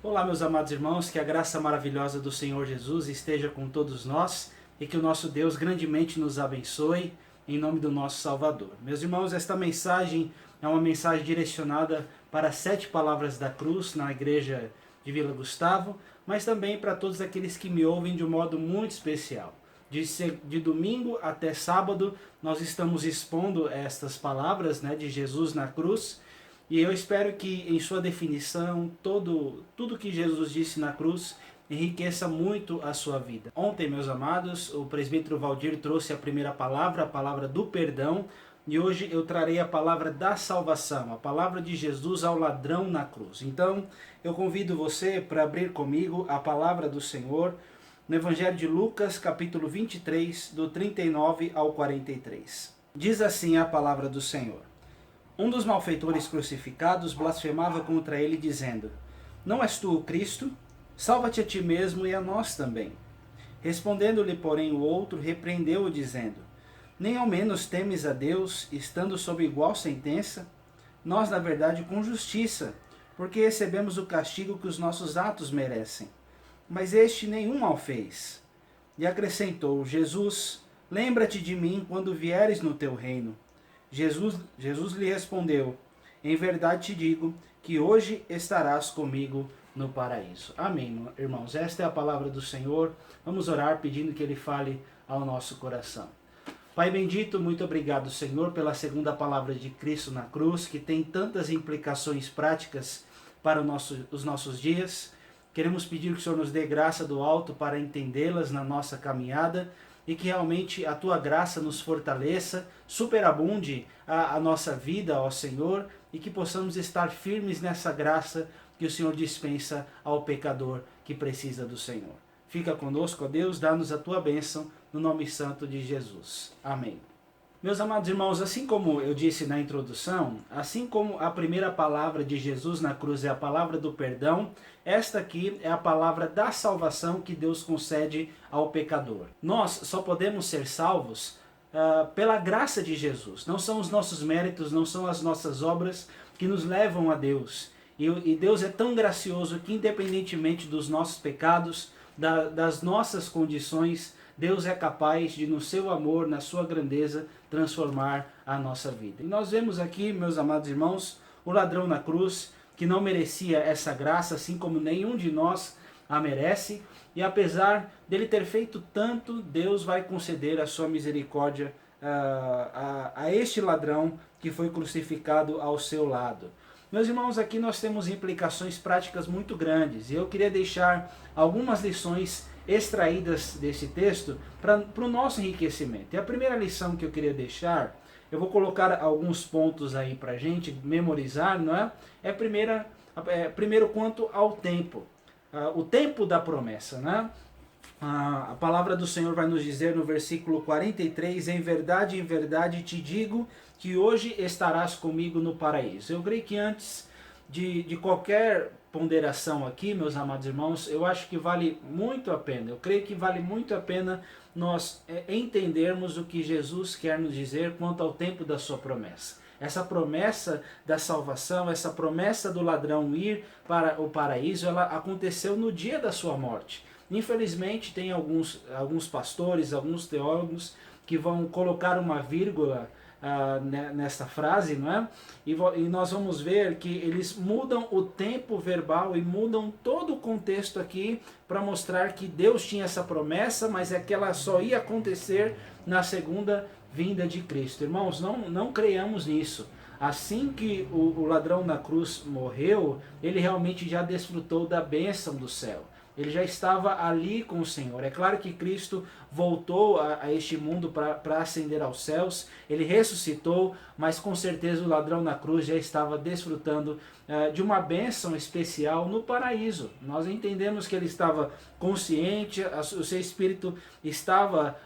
Olá, meus amados irmãos, que a graça maravilhosa do Senhor Jesus esteja com todos nós e que o nosso Deus grandemente nos abençoe, em nome do nosso Salvador. Meus irmãos, esta mensagem é uma mensagem direcionada para as 7 palavras da cruz na igreja de Vila Gustavo, mas também para todos aqueles que me ouvem de um modo muito especial. De domingo até sábado, nós estamos expondo estas palavras, de Jesus na cruz. E eu espero que em sua definição, tudo que Jesus disse na cruz enriqueça muito a sua vida. Ontem, meus amados, o presbítero Valdir trouxe a primeira palavra, a palavra do perdão, e hoje eu trarei a palavra da salvação, a palavra de Jesus ao ladrão na cruz. Então, eu convido você para abrir comigo a palavra do Senhor no Evangelho de Lucas, capítulo 23, do 39 ao 43. Diz assim a palavra do Senhor. Um dos malfeitores crucificados blasfemava contra ele, dizendo: Não és tu o Cristo? Salva-te a ti mesmo e a nós também. Respondendo-lhe, porém, o outro, repreendeu-o, dizendo: Nem ao menos temes a Deus, estando sob igual sentença? Nós, na verdade, com justiça, porque recebemos o castigo que os nossos atos merecem. Mas este nenhum mal fez. E acrescentou: Jesus, lembra-te de mim quando vieres no teu reino. Jesus lhe respondeu: Em verdade te digo que hoje estarás comigo no paraíso. Amém, irmãos. Esta é a palavra do Senhor. Vamos orar pedindo que Ele fale ao nosso coração. Pai bendito, muito obrigado, Senhor, pela segunda palavra de Cristo na cruz, que tem tantas implicações práticas para os nossos dias. Queremos pedir que o Senhor nos dê graça do alto para entendê-las na nossa caminhada, e que realmente a Tua graça nos fortaleça, superabunde a nossa vida, ó Senhor, e que possamos estar firmes nessa graça que o Senhor dispensa ao pecador que precisa do Senhor. Fica conosco, ó Deus, dá-nos a Tua bênção, no nome santo de Jesus. Amém. Meus amados irmãos, assim como eu disse na introdução, assim como a primeira palavra de Jesus na cruz é a palavra do perdão, esta aqui é a palavra da salvação que Deus concede ao pecador. Nós só podemos ser salvos pela graça de Jesus. Não são os nossos méritos, não são as nossas obras que nos levam a Deus. E Deus é tão gracioso que, independentemente dos nossos pecados, das nossas condições, Deus é capaz de, no seu amor, na sua grandeza, transformar a nossa vida. E nós vemos aqui, meus amados irmãos, o ladrão na cruz, que não merecia essa graça, assim como nenhum de nós a merece. E apesar dele ter feito tanto, Deus vai conceder a sua misericórdia a este ladrão que foi crucificado ao seu lado. Meus irmãos, aqui nós temos implicações práticas muito grandes. E eu queria deixar algumas lições extraídas desse texto para o nosso enriquecimento. E a primeira lição que eu queria deixar, eu vou colocar alguns pontos aí para a gente memorizar, não é? Primeiro quanto ao tempo. O tempo da promessa, né? A palavra do Senhor vai nos dizer no versículo 43, em verdade te digo que hoje estarás comigo no paraíso. Eu creio que antes de qualquer ponderação aqui, meus amados irmãos, eu acho que vale muito a pena, eu creio que vale muito a pena nós entendermos o que Jesus quer nos dizer quanto ao tempo da sua promessa. Essa promessa da salvação, essa promessa do ladrão ir para o paraíso, ela aconteceu no dia da sua morte. Infelizmente, tem alguns pastores, alguns teólogos que vão colocar uma vírgula nessa frase, não é? E nós vamos ver que eles mudam o tempo verbal e mudam todo o contexto aqui para mostrar que Deus tinha essa promessa, mas é que ela só ia acontecer na segunda vinda de Cristo. Irmãos, não creiamos nisso. Assim que o ladrão na cruz morreu, ele realmente já desfrutou da bênção do céu. Ele já estava ali com o Senhor. É claro que Cristo voltou a este mundo para ascender aos céus. Ele ressuscitou, mas com certeza o ladrão na cruz já estava desfrutando de uma bênção especial no paraíso. Nós entendemos que ele estava consciente, o seu espírito estava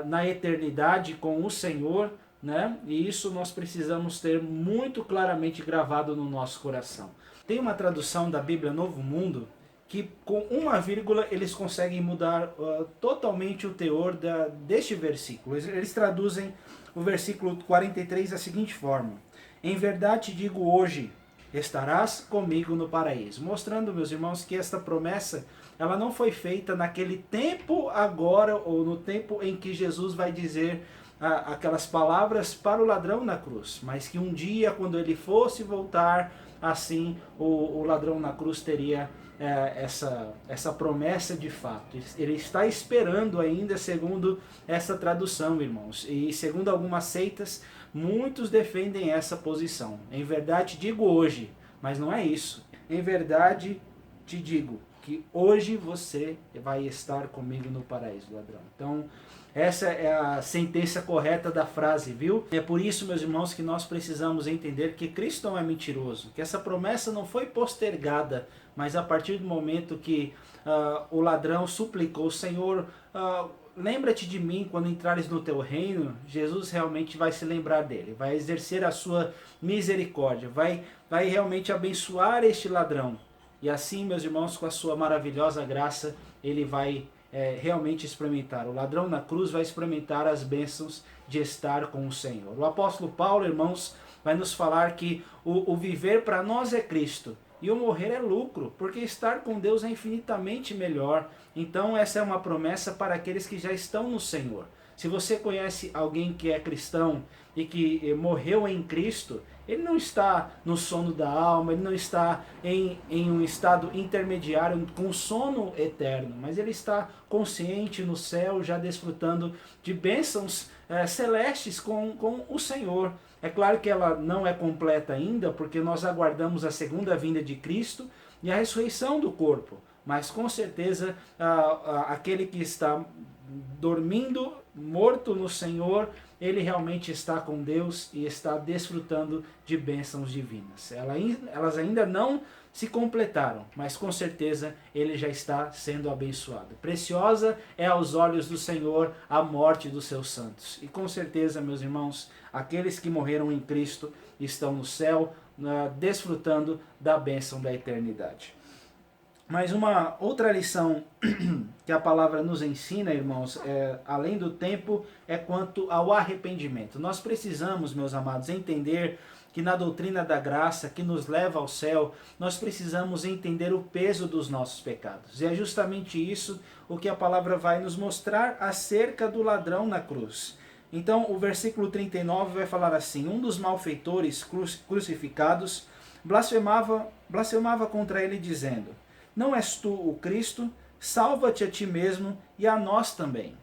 na eternidade com o Senhor, né? E isso nós precisamos ter muito claramente gravado no nosso coração. Tem uma tradução da Bíblia Novo Mundo que com uma vírgula eles conseguem mudar totalmente o teor deste versículo. Eles traduzem o versículo 43 da seguinte forma: Em verdade te digo hoje, estarás comigo no paraíso. Mostrando, meus irmãos, que esta promessa, ela não foi feita naquele tempo agora, ou no tempo em que Jesus vai dizer aquelas palavras para o ladrão na cruz, mas que um dia, quando ele fosse voltar, assim o ladrão na cruz teria essa promessa de fato. Ele está esperando ainda, segundo essa tradução, irmãos. E segundo algumas seitas, muitos defendem essa posição. Em verdade digo hoje, mas não é isso. Em verdade te digo que hoje você vai estar comigo no paraíso, ladrão. Então, essa é a sentença correta da frase, viu? É por isso, meus irmãos, que nós precisamos entender que Cristo não é mentiroso, que essa promessa não foi postergada, mas a partir do momento que o ladrão suplicou, Senhor, lembra-te de mim quando entrares no teu reino, Jesus realmente vai se lembrar dele, vai exercer a sua misericórdia, vai realmente abençoar este ladrão. E assim, meus irmãos, com a sua maravilhosa graça, ele vai realmente experimentar. O ladrão na cruz vai experimentar as bênçãos de estar com o Senhor. O apóstolo Paulo, irmãos, vai nos falar que o viver para nós é Cristo e o morrer é lucro, porque estar com Deus é infinitamente melhor. Então essa é uma promessa para aqueles que já estão no Senhor. Se você conhece alguém que é cristão e que morreu em Cristo, ele não está no sono da alma, ele não está em um estado intermediário com sono eterno, mas ele está consciente no céu, já desfrutando de bênçãos celestes com o Senhor. É claro que ela não é completa ainda, porque nós aguardamos a segunda vinda de Cristo e a ressurreição do corpo. Mas com certeza aquele que está dormindo, morto no Senhor, ele realmente está com Deus e está desfrutando de bênçãos divinas. Elas ainda não se completaram, mas com certeza ele já está sendo abençoado. Preciosa é aos olhos do Senhor a morte dos seus santos. E com certeza, meus irmãos, aqueles que morreram em Cristo estão no céu, desfrutando da bênção da eternidade. Mas uma outra lição que a palavra nos ensina, irmãos, além do tempo, é quanto ao arrependimento. Nós precisamos, meus amados, entender que na doutrina da graça que nos leva ao céu, nós precisamos entender o peso dos nossos pecados. E é justamente isso o que a palavra vai nos mostrar acerca do ladrão na cruz. Então, o versículo 39 vai falar assim: um dos malfeitores crucificados blasfemava contra ele, dizendo: não és tu o Cristo? Salva-te a ti mesmo e a nós também.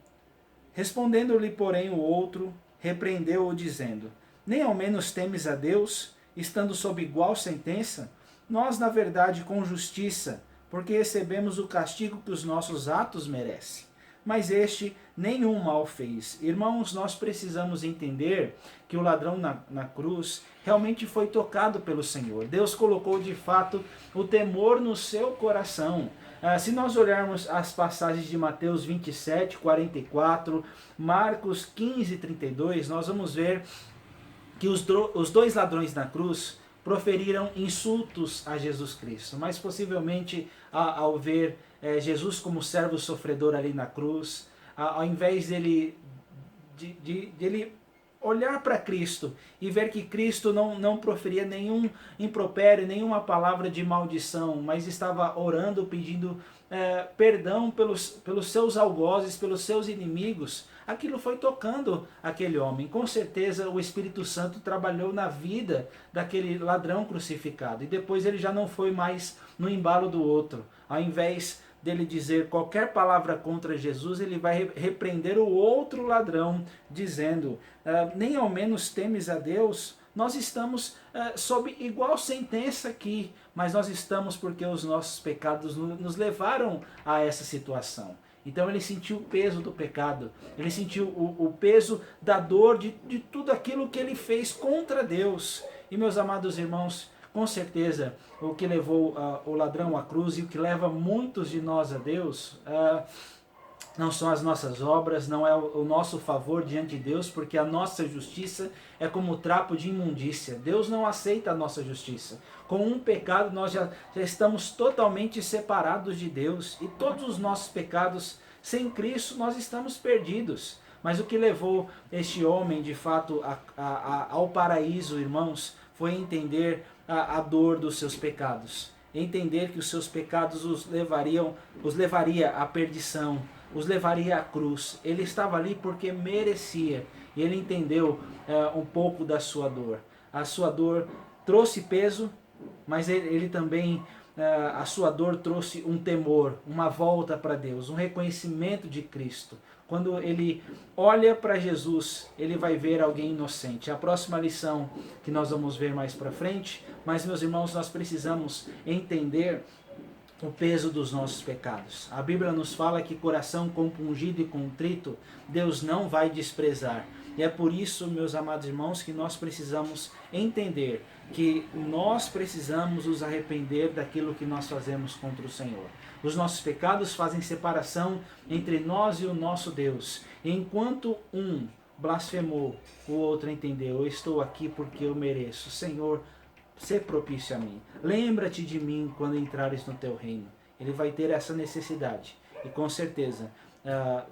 Respondendo-lhe, porém, o outro, repreendeu-o, dizendo: nem ao menos temes a Deus, estando sob igual sentença? Nós, na verdade, com justiça, porque recebemos o castigo que os nossos atos merecem. Mas este nenhum mal fez. Irmãos, nós precisamos entender que o ladrão na cruz realmente foi tocado pelo Senhor. Deus colocou de fato o temor no seu coração. Se nós olharmos as passagens de Mateus 27, 44, Marcos 15, 32, nós vamos ver que os dois ladrões na cruz proferiram insultos a Jesus Cristo, mas possivelmente ao ver Jesus como servo sofredor ali na cruz, ao invés dele olhar para Cristo e ver que Cristo não proferia nenhum impropério, nenhuma palavra de maldição, mas estava orando, pedindo perdão pelos seus algozes, pelos seus inimigos, aquilo foi tocando aquele homem. Com certeza o Espírito Santo trabalhou na vida daquele ladrão crucificado, e depois ele já não foi mais no embalo do outro. Ao invés dele dizer qualquer palavra contra Jesus, ele vai repreender o outro ladrão, dizendo: nem ao menos temes a Deus? Nós estamos sob igual sentença aqui, mas nós estamos porque os nossos pecados nos levaram a essa situação. Então ele sentiu o peso do pecado, ele sentiu o peso da dor de tudo aquilo que ele fez contra Deus. E, meus amados irmãos, com certeza o que levou o ladrão à cruz e o que leva muitos de nós a Deus não são as nossas obras, não é o nosso favor diante de Deus, porque a nossa justiça é como trapo de imundícia. Deus não aceita a nossa justiça. Com um pecado nós já estamos totalmente separados de Deus, e todos os nossos pecados, sem Cristo, nós estamos perdidos. Mas o que levou este homem de fato ao paraíso, irmãos, foi entender a dor dos seus pecados. Entender que os seus pecados os levaria à perdição, os levaria à cruz. Ele estava ali porque merecia. E ele entendeu um pouco da sua dor. A sua dor trouxe peso, mas ele também, a sua dor trouxe um temor, uma volta para Deus, um reconhecimento de Cristo. Quando ele olha para Jesus, ele vai ver alguém inocente. A próxima lição que nós vamos ver mais para frente, mas meus irmãos, nós precisamos entender o peso dos nossos pecados. A Bíblia nos fala que coração compungido e contrito, Deus não vai desprezar. E é por isso, meus amados irmãos, que nós precisamos entender que nós precisamos nos arrepender daquilo que nós fazemos contra o Senhor. Os nossos pecados fazem separação entre nós e o nosso Deus. E enquanto um blasfemou, o outro entendeu: eu estou aqui porque eu mereço. Senhor, sê propício a mim. Lembra-te de mim quando entrares no teu reino. Ele vai ter essa necessidade. E com certeza,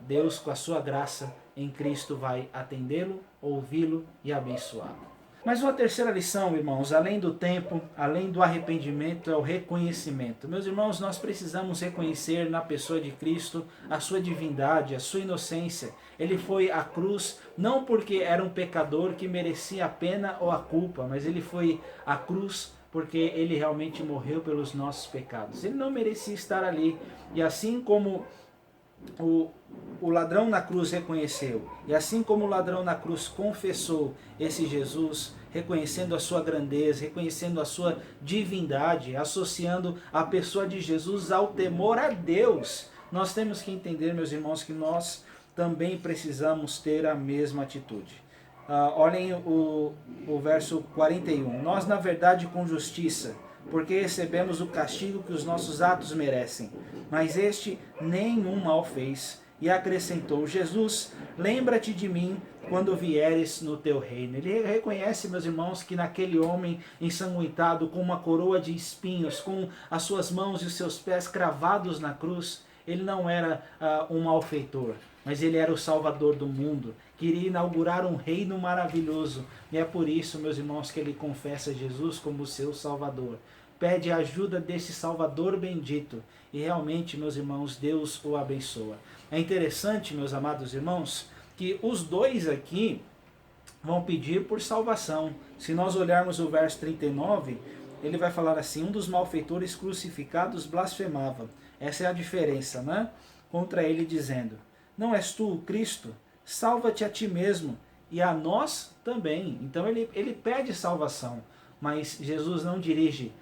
Deus, com a sua graça em Cristo, vai atendê-lo, ouvi-lo e abençoá-lo. Mas uma terceira lição, irmãos, além do tempo, além do arrependimento, é o reconhecimento. Meus irmãos, nós precisamos reconhecer na pessoa de Cristo a sua divindade, a sua inocência. Ele foi à cruz não porque era um pecador que merecia a pena ou a culpa, mas ele foi à cruz porque ele realmente morreu pelos nossos pecados. Ele não merecia estar ali. E assim como o ladrão na cruz reconheceu, e assim como o ladrão na cruz confessou esse Jesus, reconhecendo a sua grandeza, reconhecendo a sua divindade, associando a pessoa de Jesus ao temor a Deus, nós temos que entender, meus irmãos, que nós também precisamos ter a mesma atitude. Olhem o verso 41. Nós, na verdade, com justiça, porque recebemos o castigo que os nossos atos merecem, mas este nenhum mal fez. E acrescentou: Jesus, lembra-te de mim quando vieres no teu reino. Ele reconhece, meus irmãos, que naquele homem ensanguentado, com uma coroa de espinhos, com as suas mãos e os seus pés cravados na cruz, ele não era um malfeitor, mas ele era o Salvador do mundo, queria inaugurar um reino maravilhoso. E é por isso, meus irmãos, que ele confessa Jesus como seu Salvador. Pede a ajuda desse Salvador bendito. E realmente, meus irmãos, Deus o abençoa. É interessante, meus amados irmãos, que os dois aqui vão pedir por salvação. Se nós olharmos o verso 39, ele vai falar assim: um dos malfeitores crucificados blasfemava. Essa é a diferença, né? Contra ele, dizendo: não és tu o Cristo? Salva-te a ti mesmo e a nós também. Então ele pede salvação, mas Jesus não dirige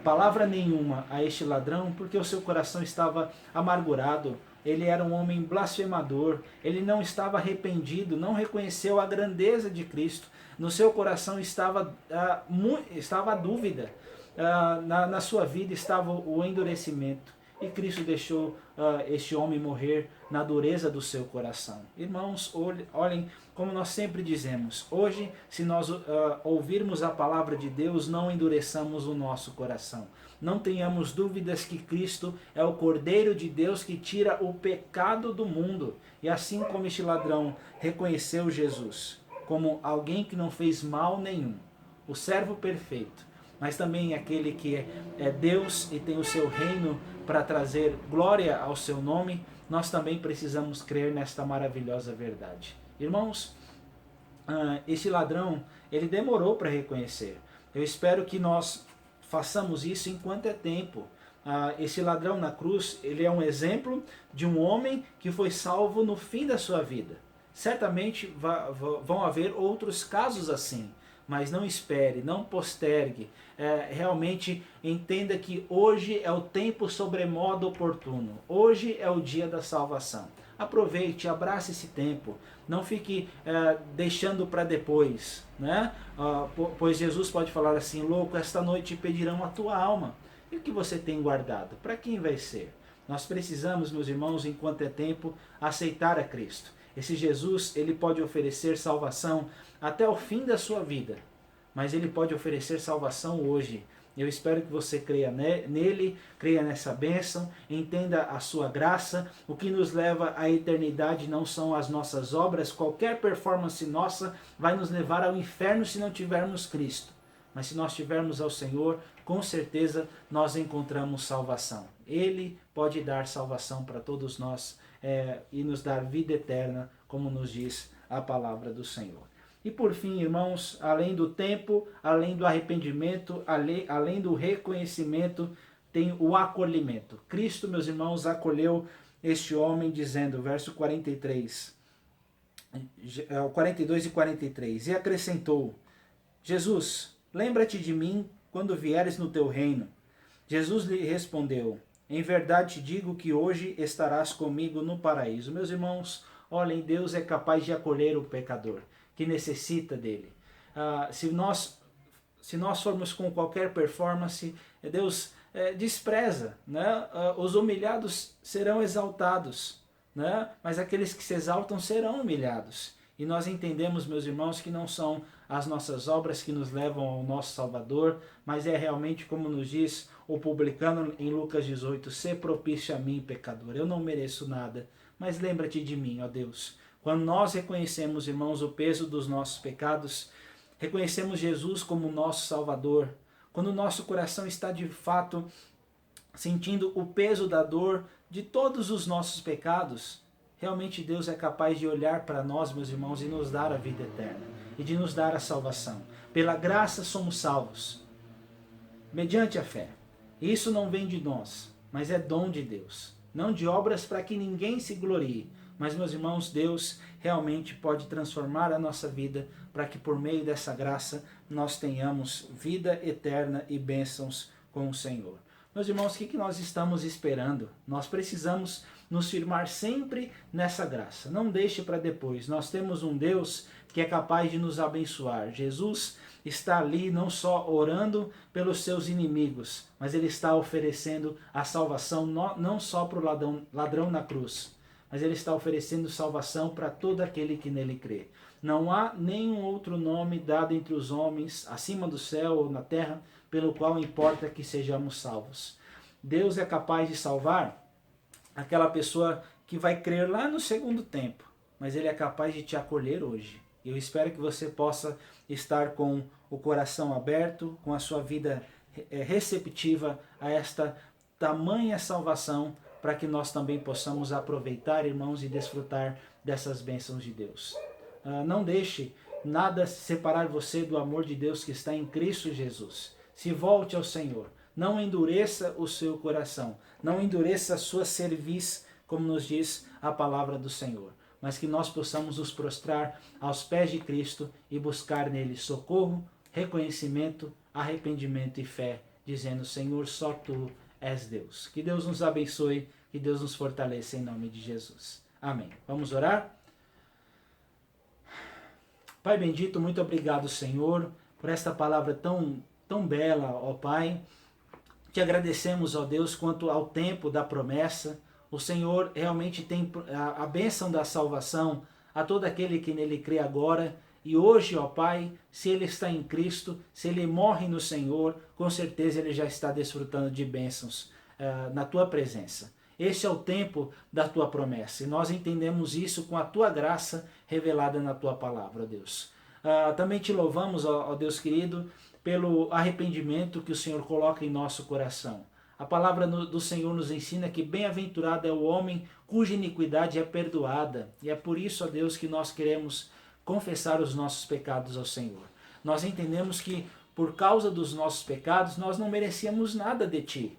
palavra nenhuma a este ladrão, porque o seu coração estava amargurado. Ele era um homem blasfemador, ele não estava arrependido, não reconheceu a grandeza de Cristo. No seu coração estava a dúvida, na sua vida estava o endurecimento. E Cristo deixou este homem morrer na dureza do seu coração. Irmãos, olhem, como nós sempre dizemos, hoje, se nós ouvirmos a palavra de Deus, não endureçamos o nosso coração. Não tenhamos dúvidas que Cristo é o Cordeiro de Deus que tira o pecado do mundo. E assim como este ladrão reconheceu Jesus como alguém que não fez mal nenhum, o servo perfeito, mas também aquele que é Deus e tem o seu reino para trazer glória ao seu nome, nós também precisamos crer nesta maravilhosa verdade. Irmãos, este ladrão, ele demorou para reconhecer. Eu espero que nós façamos isso enquanto é tempo. Esse ladrão na cruz, ele é um exemplo de um homem que foi salvo no fim da sua vida. Certamente vão haver outros casos assim, mas não espere, não postergue. Realmente entenda que hoje é o tempo sobremodo oportuno. Hoje é o dia da salvação. Aproveite, abrace esse tempo. Não fique deixando para depois, né? Pois Jesus pode falar assim: louco, esta noite pedirão a tua alma. E o que você tem guardado? Para quem vai ser? Nós precisamos, meus irmãos, enquanto é tempo, aceitar a Cristo. Esse Jesus, ele pode oferecer salvação até o fim da sua vida, mas ele pode oferecer salvação hoje. Eu espero que você creia nele, creia nessa bênção, entenda a sua graça. O que nos leva à eternidade não são as nossas obras. Qualquer performance nossa vai nos levar ao inferno se não tivermos Cristo. Mas se nós tivermos ao Senhor, com certeza nós encontramos salvação. Ele pode dar salvação para todos nós e nos dar vida eterna, como nos diz a palavra do Senhor. E por fim, irmãos, além do tempo, além do arrependimento, além do reconhecimento, tem o acolhimento. Cristo, meus irmãos, acolheu este homem dizendo, verso 42 e 43, e acrescentou, Jesus, lembra-te de mim quando vieres no teu reino. Jesus lhe respondeu, em verdade te digo que hoje estarás comigo no paraíso. Meus irmãos, olhem, Deus é capaz de acolher o pecador que necessita dele. Se nós formos com qualquer performance, Deus despreza, né? Os humilhados serão exaltados, né? Mas aqueles que se exaltam serão humilhados. E nós entendemos, meus irmãos, que não são as nossas obras que nos levam ao nosso Salvador, mas é realmente como nos diz o publicano em Lucas 18, "Sê propício a mim, pecador, eu não mereço nada, mas lembra-te de mim, ó Deus." Quando nós reconhecemos, irmãos, o peso dos nossos pecados, reconhecemos Jesus como nosso Salvador, quando o nosso coração está de fato sentindo o peso da dor de todos os nossos pecados, realmente Deus é capaz de olhar para nós, meus irmãos, e nos dar a vida eterna, e de nos dar a salvação. Pela graça somos salvos, mediante a fé. Isso não vem de nós, mas é dom de Deus. Não de obras para que ninguém se glorie, mas, meus irmãos, Deus realmente pode transformar a nossa vida para que por meio dessa graça nós tenhamos vida eterna e bênçãos com o Senhor. Meus irmãos, o que nós estamos esperando? Nós precisamos nos firmar sempre nessa graça. Não deixe para depois. Nós temos um Deus que é capaz de nos abençoar. Jesus está ali não só orando pelos seus inimigos, mas ele está oferecendo a salvação não só para o ladrão na cruz, mas ele está oferecendo salvação para todo aquele que nele crê. Não há nenhum outro nome dado entre os homens, acima do céu ou na terra, pelo qual importa que sejamos salvos. Deus é capaz de salvar aquela pessoa que vai crer lá no segundo tempo, mas ele é capaz de te acolher hoje. Eu espero que você possa estar com o coração aberto, com a sua vida receptiva a esta tamanha salvação, para que nós também possamos aproveitar, irmãos, e desfrutar dessas bênçãos de Deus. Não deixe nada separar você do amor de Deus que está em Cristo Jesus. Se volte ao Senhor. Não endureça o seu coração. Não endureça a sua cerviz, como nos diz a palavra do Senhor. Mas que nós possamos nos prostrar aos pés de Cristo e buscar nele socorro, reconhecimento, arrependimento e fé, dizendo, Senhor, só Tu és Deus. Que Deus nos abençoe, que Deus nos fortaleça em nome de Jesus. Amém. Vamos orar? Pai bendito, muito obrigado, Senhor, por esta palavra tão bela, ó Pai. Te agradecemos, ó Deus, quanto ao tempo da promessa. O Senhor realmente tem a bênção da salvação a todo aquele que nele crê agora. E hoje, ó Pai, se ele está em Cristo, se ele morre no Senhor, com certeza ele já está desfrutando de bênçãos na Tua presença. Este é o tempo da Tua promessa. E nós entendemos isso com a Tua graça revelada na Tua palavra, ó Deus. Também Te louvamos, ó Deus querido, pelo arrependimento que o Senhor coloca em nosso coração. A palavra do Senhor nos ensina que bem-aventurado é o homem cuja iniquidade é perdoada. E é por isso, ó Deus, que nós queremos confessar os nossos pecados ao Senhor. Nós entendemos que por causa dos nossos pecados nós não merecíamos nada de Ti,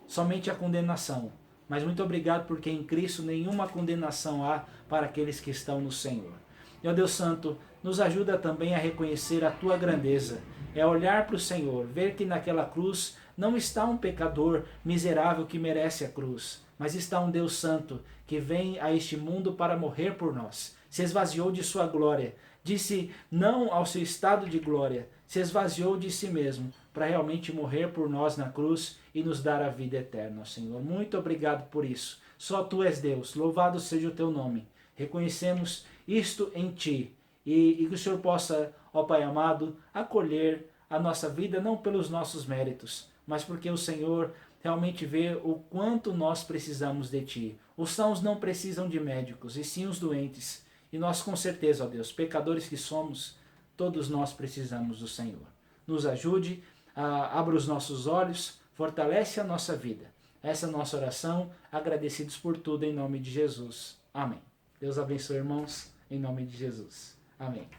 somente a condenação. Mas muito obrigado porque em Cristo nenhuma condenação há para aqueles que estão no Senhor. E ó Deus Santo, nos ajuda também a reconhecer a Tua grandeza. É olhar para o Senhor, ver que naquela cruz não está um pecador miserável que merece a cruz, mas está um Deus Santo que vem a este mundo para morrer por nós. Se esvaziou de sua glória, disse não ao seu estado de glória, se esvaziou de si mesmo para realmente morrer por nós na cruz e nos dar a vida eterna, Senhor. Muito obrigado por isso. Só Tu és Deus, louvado seja o Teu nome. Reconhecemos isto em Ti e que o Senhor possa, ó Pai amado, acolher a nossa vida não pelos nossos méritos, mas porque o Senhor realmente vê o quanto nós precisamos de Ti. Os sãos não precisam de médicos, e sim os doentes. E nós com certeza, ó Deus, pecadores que somos, todos nós precisamos do Senhor. nos ajude, abra os nossos olhos, fortalece a nossa vida. Essa é a nossa oração, agradecidos por tudo em nome de Jesus. Amém. Deus abençoe, irmãos, em nome de Jesus. Amém.